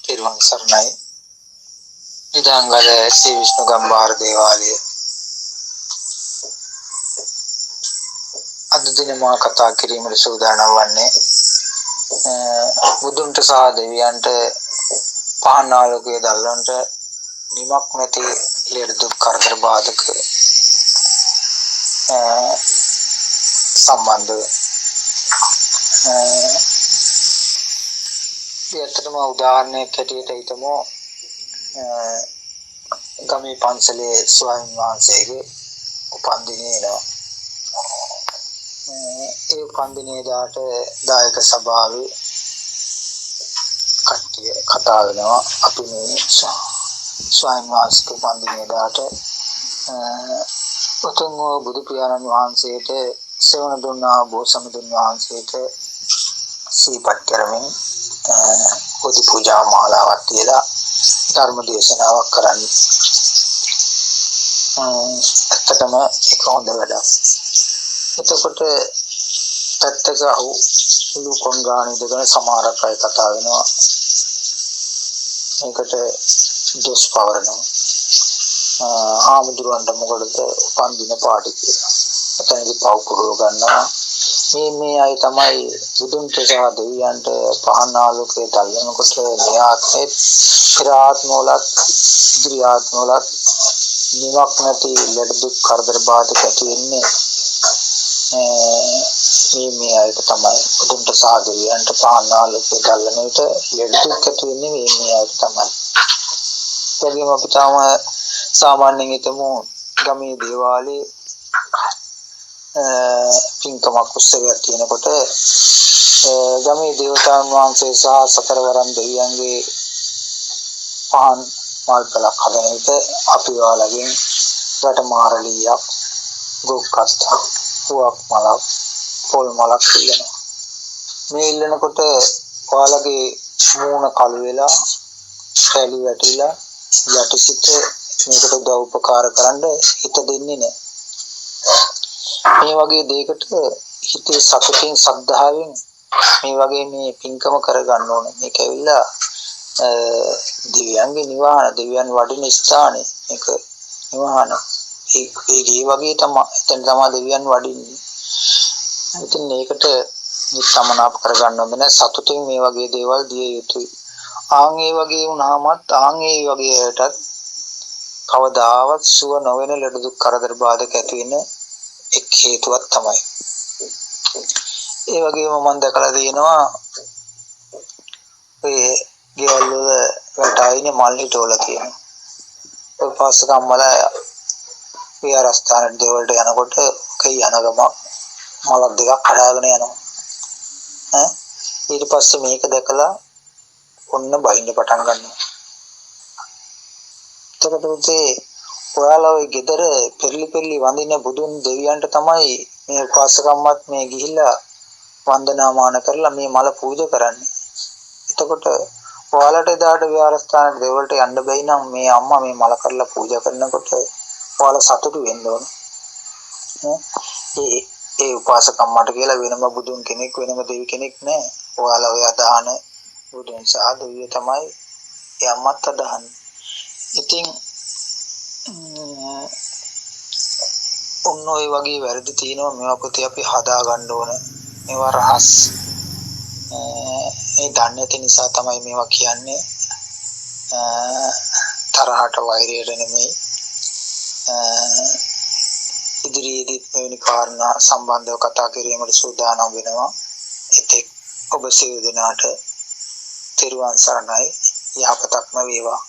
තිරුවන් සරණයි. ඉදංගල ශ්‍රී විෂ්ණු ගම්භාර දේවාලය. අද දින මා කතා කිරීමට සූදානම් වන්නේ බුදුන්ට සහ දෙවියන්ට පහන් ආලෝකයේ දැල්වන්නට නිමක් නැති ලෙඩ දුක් කරදර බාධක සම්බන්ධව. ඒතරම උදාහරණයක් හැටියට හිතමු ගමේ පන්සලේ ස්වාමීන් වහන්සේගේ උපන්දිනේ එනවා. ඒ උපන්දිනේ දාට දායක සභාවේ කට්ටිය කතා වෙනවා. අපි මේ ස්වාමීන් වහන්සේගේ උපන්දිනේ දාට උතුම් බුදු පියාණන් වහන්සේට සෙවණ දුන්නා බෝසත්තුන් වහන්සේට සීපත් කරමින් පොදු පූජා මාලාවක් තියලා ධර්ම දේශනාවක් කරන්නේ. ඇත්තටම ඒක හොඳ වැඩක්. එතකොට පැත්තක උළු කොංගාණි දෙකන සමහරක් අය කතා වෙනවා. මේකට දොස් පවරනවා. ආමුදුරන්ට මොකටද උපන්දින පාටි කියලා. එතනදී පව් පුරව ගන්නවා. මේ අය තමයි බුදුන්ට සහ දෙවියන්ට පහන් ආලෝකයේ දැල්වෙනකොට මේ ආත්මේ ප්‍රාත්මවලත් ඉදිරි ආත්මවලත් නිවක් නැති ලෙඩ දුක් කරදර බාධක ඇති වෙන්නේ මේ අයට තමයි. බුදුන්ට සහ දෙවියන්ට පහන් ආලෝකයේ දැල්වෙන විට ලෙඩ දුක් ඇති වෙන්නේ මේ අයට තමයි. ඒගොල්ලෝ අපි තාම සාමාන්‍යයෙන් හිතමු ගමේ දේවාලේ පින්කමක් උත්සවයක් තියෙනකොට ගමේ දේවතාවුන් වහන්සේ සහ සතරවරම් දෙවියන්ගේ පහන් මල්පලක් හදන විට අපි ඔයාලගෙන් වටමාරලියක් ගොක්කත් පුවක් මලක් පොල් මලක් ඉල්ලනවා. මේ ඉල්ලනකොට ඔයාලගේ මූණ කළු වෙලා කැලි වැටිලා යටිසිත මේකට උදව් උපකාර කරන්න හිත දෙන්නේ නැහැ. මේ වගේ දෙයකට හිතේ සතුටින් සද්ධාවෙන් මේ වගේ මේ පින්කම කරගන්න ඕනේ. මේක ඇවිල්ලා දෙවියන්ගේ නිවහන, දෙවියන් වඩින ස්ථානේ. මේක නිවහන. ඒ වගේ තමයි එතන තමයි දෙවියන් වඩින්නේ. ඉතින් මේකට සමනාප කරගන්න ඕනේ නැහැ. සතුටින් මේ වගේ දේවල් දිය යුතුයි. ආන් ඒ වගේ වුණාමත් ආන් ඒ වගේටත් කවදාවත් සුව නොවන ලෙඩ දුක් කරදර බාධක ඇති වෙන එක් හේතුවක් තමයි. ඒ වගේම මම දැකලා තියෙනවා ඒ ගෙවල් වල වැටායිනේ මල් හිටවල තියෙනවා. ඔය පාසක අම්මලා විහාරස්ථානට දෙවලට යනකොට කයි යන ගම මලක් දෙකක් කඩාගෙන යනවා. ඊට පස්සේ මේක දැකලා ඔන්න බයින්න පටන් ගන්නවා. එතකොට ඔයාලා ওই ගෙදර පෙරලි වඳින බුදුන් දෙවියන්ට තමයි මේ උපාසකම්මත් මේ ගිහිල්ලා වන්දනාමාන කරලා මේ මල පූජා කරන්නේ. එතකොට ඔයාලට එදාට විහාරස්ථානට දෙවලට යන්න බැයි නම් මේ අම්මා මේ මල කරලා පූජා කරනකොට ඔයාලා සතුටු වෙන්න ඕන. ඒ උපාසකම්මට කියලා වෙනම බුදුන් කෙනෙක් වෙනම දෙවි කෙනෙක් නැහැ. ඔයාලා ඔය අදහන බුදුන් සහ දෙවියෝ තමයි ඒ අම්මත් අදහන්නේ. ඉතින් ඔන්න ඔය වගේ වැරදි තියෙනවා. මේවා පුතේ අපි හදා ගන්න ඕන. මේවා රහස්. ඒ දන්නේ නැති නිසා තමයි මේවා කියන්නේ. තරහට වෛරයට නෙමෙයි. ඉදිරියේදී මෙවැනි කාරණා සම්බන්ධව කතා කිරීමට සූදානම් වෙනවා. එතෙක් ඔබ සියලු දෙනාට තෙරුවන් සරණයි. යහපතක්ම වේවා.